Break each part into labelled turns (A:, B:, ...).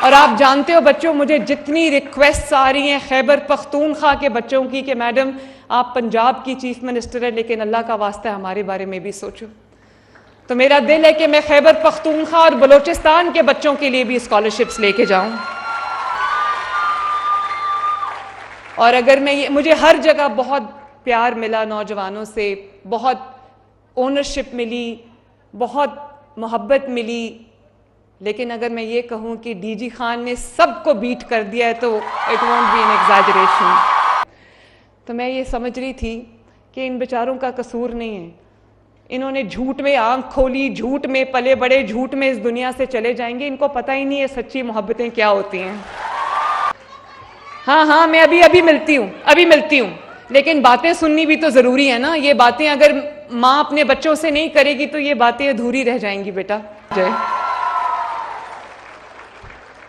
A: और आप जानते हो बच्चों, मुझे जितनी रिक्वेस्ट आ रही हैं खैबर पख्तूनख्वा के बच्चों की कि मैडम आप पंजाब की चीफ मिनिस्टर है, लेकिन अल्लाह का वास्ता है हमारे बारे में भी सोचो। तो मेरा दिल है कि मैं खैबर पख्तूनख्वा और बलोचिस्तान के बच्चों के लिए भी स्कॉलरशिप्स लेके जाऊं। और अगर मैं मुझे हर जगह बहुत प्यार मिला नौजवानों से, बहुत ओनरशिप मिली, बहुत मोहब्बत मिली, लेकिन अगर मैं ये कहूँ कि डीजी खान ने सबको बीट कर दिया है तो it won't be an exaggeration. तो मैं ये समझ रही थी कि इन बेचारों का कसूर नहीं है, इन्होंने झूठ में आंख खोली, झूठ में पले बड़े, झूठ में इस दुनिया से चले जाएंगे, इनको पता ही नहीं है सच्ची मोहब्बतें क्या होती हैं। हाँ, मैं अभी मिलती हूँ, लेकिन बातें सुननी भी तो ज़रूरी है ना। ये बातें अगर माँ अपने बच्चों से नहीं करेगी तो ये बातें अधूरी रह जाएंगी बेटा। जय,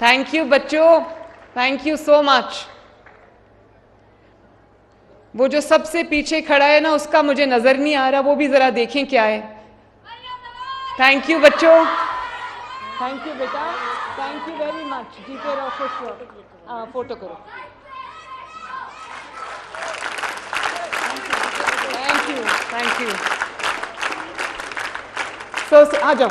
A: थैंक यू बच्चों, थैंक यू सो मच। वो जो सबसे पीछे खड़ा है ना, उसका मुझे नज़र नहीं आ रहा, वो भी ज़रा देखें क्या है। थैंक यू बच्चों, थैंक यू बेटा, थैंक यू वेरी मच। जीते रहो, खुश रहो। फोटो करो। Thank you. सो आ जाओ।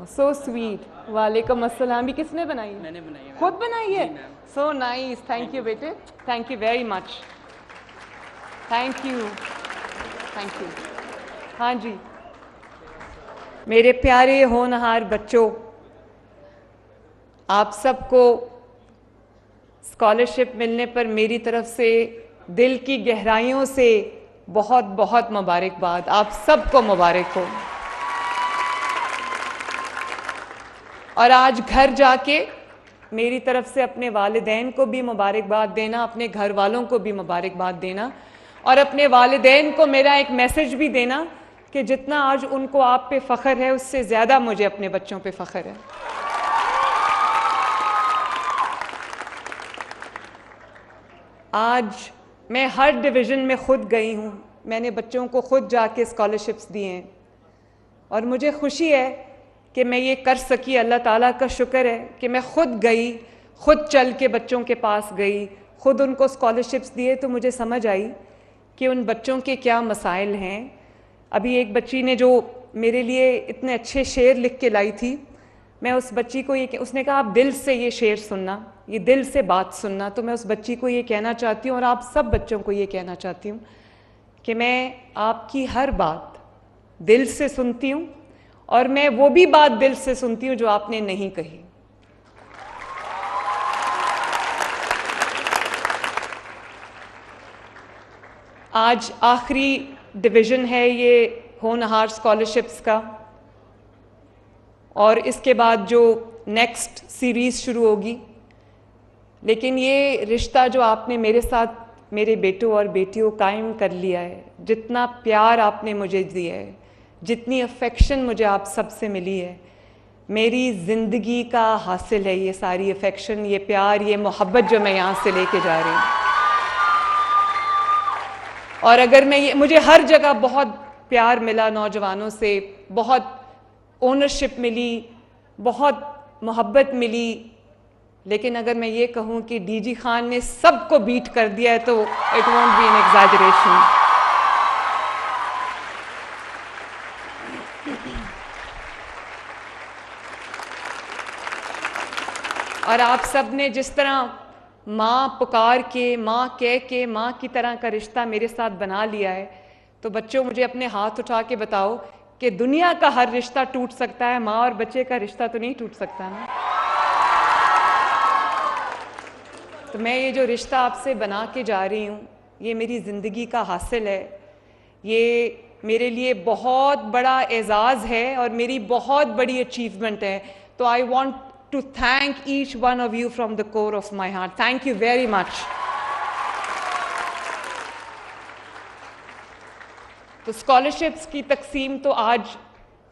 A: So sweet. वालेकुम अस्सलाम। भी किसने बनाई है?
B: मैंने बनाई है।
A: खुद बनाई है? सो नाइस, थैंक यू बेटे, thank you very much, thank you. हाँ जी, मेरे प्यारे होनहार बच्चों, आप सबको स्कॉलरशिप मिलने पर मेरी तरफ से दिल की गहराइयों से बहुत बहुत मुबारकबाद। आप सबको मुबारक हो। और आज घर जाके मेरी तरफ से अपने वालिदैन को भी मुबारकबाद देना, अपने घर वालों को भी मुबारकबाद देना, और अपने वालिदैन को मेरा एक मैसेज भी देना कि जितना आज उनको आप पे फ़ख्र है, उससे ज़्यादा मुझे अपने बच्चों पे फ़ख्र है। आज मैं हर डिवीज़न में ख़ुद गई हूँ, मैंने बच्चों को ख़ुद जाके स्कॉलरशिप्स दिए हैं, और मुझे खुशी है कि मैं ये कर सकी। अल्लाह ताला का शुक्र है कि मैं ख़ुद गई, ख़ुद चल के बच्चों के पास गई, ख़ुद उनको स्कॉलरशिप्स दिए, तो मुझे समझ आई कि उन बच्चों के क्या मसाइल हैं। अभी एक बच्ची ने जो मेरे लिए इतने अच्छे शेर लिख के लाई थी, मैं उस बच्ची को ये, उसने कहा आप दिल से ये शेर सुनना, ये दिल से बात सुनना। तो मैं उस बच्ची को ये कहना चाहती हूँ, और आप सब बच्चों को ये कहना चाहती हूँ कि मैं आपकी हर बात दिल से सुनती हूँ, और मैं वो भी बात दिल से सुनती हूँ जो आपने नहीं कही। आज आखिरी डिवीज़न है ये होनहार स्कॉलरशिप्स का, और इसके बाद जो नेक्स्ट सीरीज़ शुरू होगी। लेकिन ये रिश्ता जो आपने मेरे साथ, मेरे बेटों और बेटियों कायम कर लिया है, जितना प्यार आपने मुझे दिया है, जितनी अफेक्शन मुझे आप सबसे मिली है, मेरी ज़िंदगी का हासिल है ये सारी अफेक्शन, ये प्यार, ये मोहब्बत जो मैं यहाँ से लेके जा रही हूँ। और अगर मैं ये, मुझे हर जगह बहुत प्यार मिला नौजवानों से, बहुत ओनरशिप मिली, बहुत मोहब्बत मिली, लेकिन अगर मैं ये कहूँ कि डीजी खान ने सबको बीट कर दिया है तो it won't be an exaggeration. और आप सब ने जिस तरह माँ पुकार के, माँ कह के, माँ की तरह का रिश्ता मेरे साथ बना लिया है, तो बच्चों मुझे अपने हाथ उठा के बताओ कि दुनिया का हर रिश्ता टूट सकता है, माँ और बच्चे का रिश्ता तो नहीं टूट सकता ना। तो मैं ये जो रिश्ता आपसे बना के जा रही हूँ, ये मेरी ज़िंदगी का हासिल है, ये मेरे लिए बहुत बड़ा एजाज़ है और मेरी बहुत बड़ी अचीवमेंट है। तो I want to thank each one of you from the core of my heart. Thank you very much. तो स्कॉलरशिप्स की तकसीम तो आज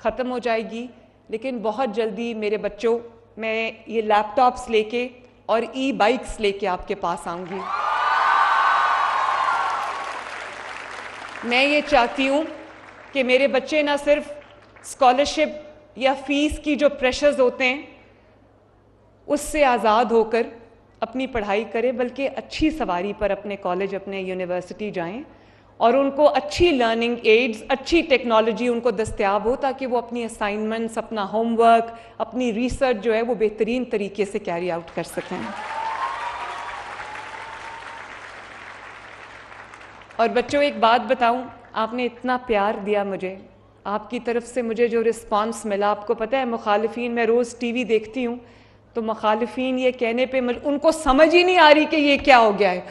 A: ख़त्म हो जाएगी, लेकिन बहुत जल्दी मेरे बच्चों, मैं ये लैपटॉप्स लेके और ई बाइक्स लेके आपके पास आऊँगी। मैं ये चाहती हूँ कि मेरे बच्चे ना सिर्फ स्कॉलरशिप या फीस की जो प्रेशर्स होते हैं उससे आज़ाद होकर अपनी पढ़ाई करें, बल्कि अच्छी सवारी पर अपने कॉलेज, अपने यूनिवर्सिटी जाएं और उनको अच्छी लर्निंग एड्स, अच्छी टेक्नोलॉजी उनको दस्तयाब हो, ताकि वो अपनी असाइनमेंट्स, अपना होमवर्क, अपनी रिसर्च जो है वो बेहतरीन तरीके से कैरी आउट कर सकें। और बच्चों, एक बात बताऊं, आपने इतना प्यार दिया मुझे, आपकी तरफ से मुझे जो रिस्पांस मिला, आपको पता है मुखालिफिन, मैं रोज़ टीवी देखती हूँ तो मुखालिफिन ये कहने पे उनको समझ ही नहीं आ रही कि ये क्या हो गया है,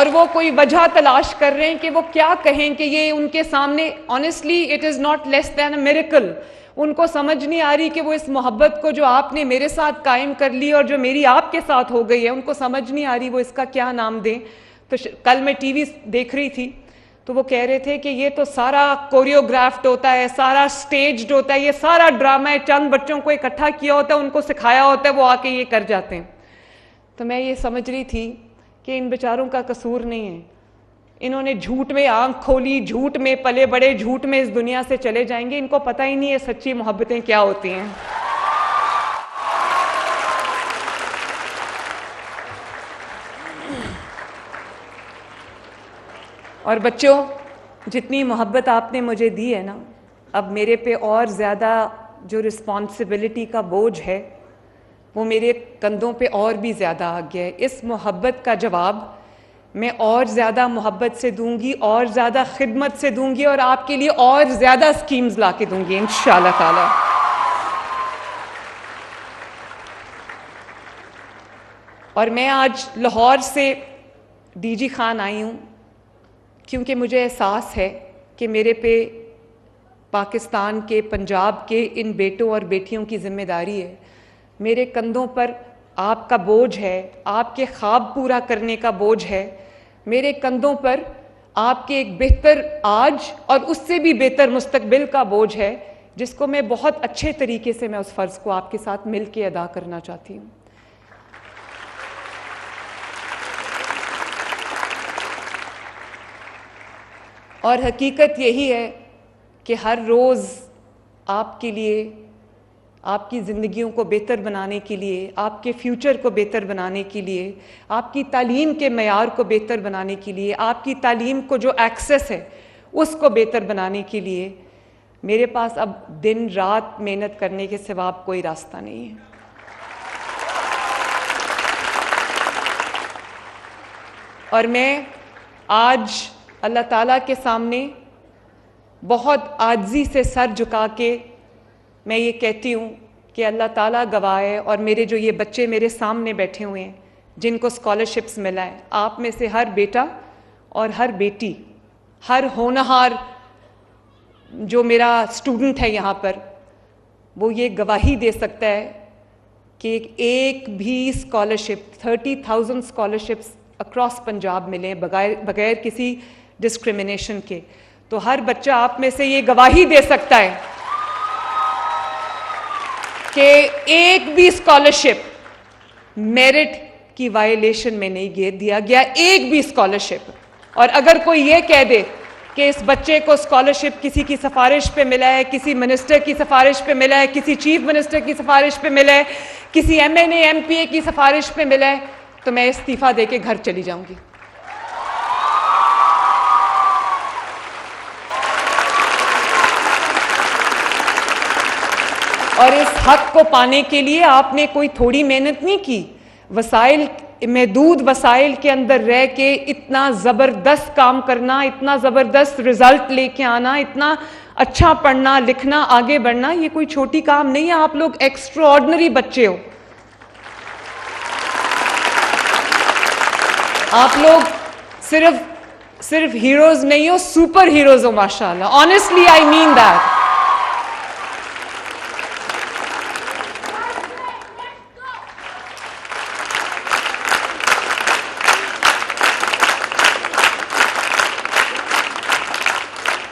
A: वो कोई वजह तलाश कर रहे हैं कि वो क्या कहें कि ये उनके सामने, honestly it is not less than a miracle. उनको समझ नहीं आ रही कि वो इस मोहब्बत को जो आपने मेरे साथ कायम कर ली और जो मेरी आपके साथ हो गई है, उनको समझ नहीं आ रही वो इसका क्या नाम दें। तो कल मैं टीवी देख रही थी तो वो कह रहे थे कि ये तो सारा कोरियोग्राफ्ड होता है, सारा स्टेज्ड होता है, ये सारा ड्रामा है, चंद बच्चों को इकट्ठा किया होता है, उनको सिखाया होता है, वो आके ये कर जाते हैं। तो मैं ये समझ रही थी कि इन बेचारों का कसूर नहीं है, इन्होंने झूठ में आंख खोली, झूठ में पले बड़े, झूठ में इस दुनिया से चले जाएंगे, इनको पता ही नहीं है सच्ची मोहब्बतें क्या होती हैं। और बच्चों, जितनी मोहब्बत आपने मुझे दी है ना, अब मेरे पे और ज़्यादा जो रिस्पॉन्सिबिलिटी का बोझ है वो मेरे कंधों पे और भी ज़्यादा आ गया है। इस मोहब्बत का जवाब मैं और ज़्यादा मोहब्बत से दूंगी, और ज़्यादा खिदमत से दूंगी, और आपके लिए और ज़्यादा स्कीम्स ला के दूंगी इंशाअल्लाह ताला। और मैं आज लाहौर से डीजी खान आई हूँ क्योंकि मुझे एहसास है कि मेरे पे पाकिस्तान के, पंजाब के इन बेटों और बेटियों की जिम्मेदारी है। मेरे कंधों पर आपका बोझ है, आपके ख्वाब पूरा करने का बोझ है, मेरे कंधों पर आपके एक बेहतर आज और उससे भी बेहतर मुस्तकबिल का बोझ है, जिसको मैं बहुत अच्छे तरीके से, मैं उस फ़र्ज़ को आपके साथ मिल के अदा करना चाहती हूँ। और हकीकत यही है कि हर रोज़ आपके लिए, आपकी ज़िंदगियों को बेहतर बनाने के लिए, आपके फ्यूचर को बेहतर बनाने के लिए, आपकी तालीम के मयार को बेहतर बनाने के लिए, आपकी तालीम को जो एक्सेस है उसको बेहतर बनाने के लिए मेरे पास अब दिन रात मेहनत करने के सिवा कोई रास्ता नहीं है। और मैं आज अल्लाह ताला के सामने बहुत आजिज़ी से सर झुका के मैं ये कहती हूँ कि अल्लाह ताला गवाह है, और मेरे जो ये बच्चे मेरे सामने बैठे हुए हैं जिनको स्कॉलरशिप्स मिला है, आप में से हर बेटा और हर बेटी, हर होनहार जो मेरा स्टूडेंट है यहाँ पर, वो ये गवाही दे सकता है कि एक भी स्कॉलरशिप, 30,000 स्कॉलरशिप्स अक्रॉस पंजाब मिले बगैर किसी डिस्क्रिमिनेशन के। तो हर बच्चा आप में से ये गवाही दे सकता है कि एक भी स्कॉलरशिप मेरिट की वायलेशन में नहीं दिया गया, एक भी स्कॉलरशिप। और अगर कोई ये कह दे कि इस बच्चे को स्कॉलरशिप किसी की सिफारिश पे मिला है, किसी मिनिस्टर की सिफारिश पे मिला है, किसी चीफ मिनिस्टर की सिफारिश पे मिला है, किसी MNA MPA की सिफारिश पे मिला है, तो मैं इस्तीफा दे के घर चली जाऊंगी। और इस हक को पाने के लिए आपने कोई थोड़ी मेहनत नहीं की। वसाइल, महदूद वसाइल के अंदर रह के इतना ज़बरदस्त काम करना, इतना ज़बरदस्त रिजल्ट लेके आना, इतना अच्छा पढ़ना लिखना, आगे बढ़ना, ये कोई छोटी काम नहीं है। आप लोग एक्स्ट्राऑर्डिनरी बच्चे हो। आप लोग सिर्फ हीरोज नहीं हो, सुपर हीरोज हो माशाल्लाह। Honestly I mean that.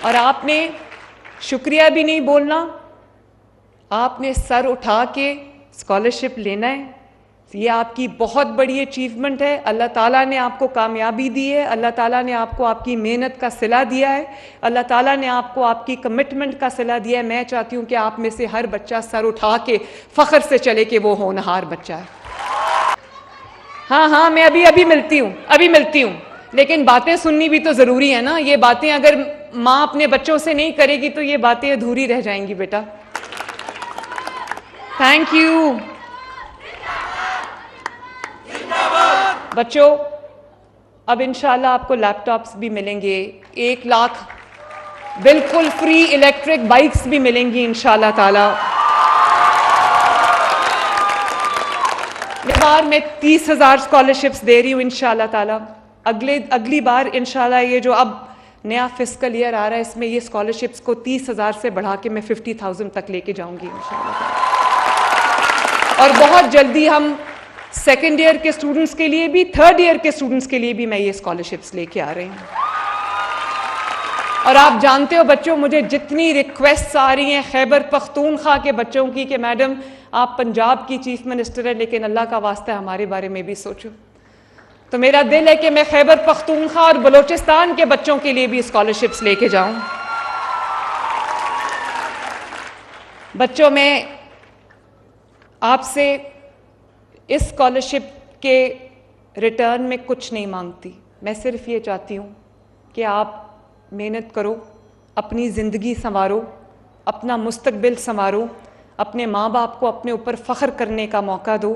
A: और आपने शुक्रिया भी नहीं बोलना, आपने सर उठा के स्कॉलरशिप लेना है, ये आपकी बहुत बड़ी अचीवमेंट है। अल्लाह ताला ने आपको कामयाबी दी है, अल्लाह ताला ने आपको आपकी मेहनत का सिला दिया है, अल्लाह ताला ने आपको आपकी कमिटमेंट का सिला दिया है। मैं चाहती हूँ कि आप में से हर बच्चा सर उठा के फ़ख्र से चले कि वो होनहार बच्चा है। हाँ, मैं अभी मिलती हूँ, लेकिन बातें सुननी भी तो ज़रूरी है ना। ये बातें अगर माँ अपने बच्चों से नहीं करेगी तो ये बातें अधूरी रह जाएंगी बेटा। थैंक यू बच्चों। अब इंशाल्लाह आपको लैपटॉप्स भी मिलेंगे, 1 लाख बिल्कुल फ्री इलेक्ट्रिक बाइक्स भी मिलेंगी इंशाल्लाह ताला। इस बार मैं 30,000 स्कॉलरशिप्स दे रही हूँ इंशाल्लाह ताला। अगली बार इंशाल्लाह ये जो अब नया फिस्कल ईयर आ रहा है इसमें ये स्कॉलरशिप्स को 30,000 से बढ़ा के मैं 50,000 तक लेके जाऊंगी इंशाल्लाह ताला। और बहुत जल्दी हम सेकेंड ईयर के स्टूडेंट्स के लिए भी, थर्ड ईयर के स्टूडेंट्स के लिए भी मैं ये स्कॉलरशिप्स लेके आ रही हूँ। और आप जानते हो बच्चों, मुझे जितनी रिक्वेस्ट्स आ रही हैं खैबर पख्तूनख्वा के बच्चों की कि मैडम आप पंजाब की चीफ मिनिस्टर हैं लेकिन अल्लाह का वास्ता हमारे बारे में भी सोचो, तो मेरा दिल है कि मैं खैबर पख्तूनख्वा और बलोचिस्तान के बच्चों के लिए भी स्कॉलरशिप्स लेके जाऊं। बच्चों, मैं आपसे इस स्कॉलरशिप के रिटर्न में कुछ नहीं मांगती। मैं सिर्फ ये चाहती हूँ कि आप मेहनत करो, अपनी ज़िंदगी संवारो, अपना मुस्तकबिल संवारो, अपने माँ बाप को अपने ऊपर फ़ख्र करने का मौका दो।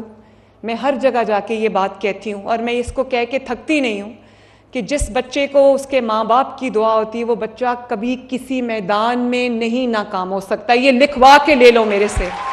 A: मैं हर जगह जाके ये बात कहती हूँ और मैं इसको कह के थकती नहीं हूँ कि जिस बच्चे को उसके माँ बाप की दुआ होती है वो बच्चा कभी किसी मैदान में नहीं नाकाम हो सकता। ये लिखवा के ले लो मेरे से।